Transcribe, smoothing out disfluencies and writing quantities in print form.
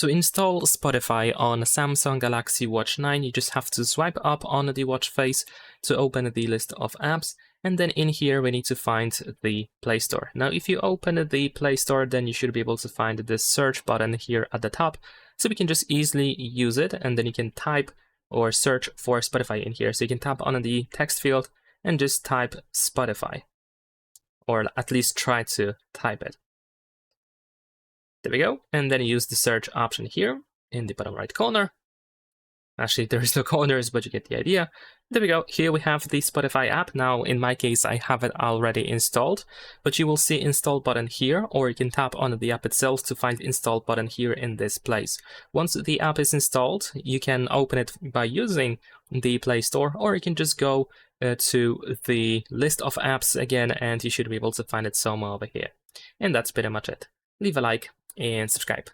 To install Spotify on Samsung Galaxy Watch 9, you just have to swipe up on the watch face to open the list of apps, and then in here we need to find the Play Store. Now if you open the Play Store, then you should be able to find the search button here at the top, so we can just easily use it, and then you can type or search for Spotify in here. So you can tap on the text field and just type Spotify, or at least try to type it. There we go, and then use the search option here in the bottom right corner. Actually, there is no corners, but you get the idea. There we go, here we have the Spotify app. Now, in my case, I have it already installed, but you will see install button here, or you can tap on the app itself to find install button here in this place. Once the app is installed, you can open it by using the Play Store, or you can just go to the list of apps again, and you should be able to find it somewhere over here. And that's pretty much it. Leave a like and subscribe.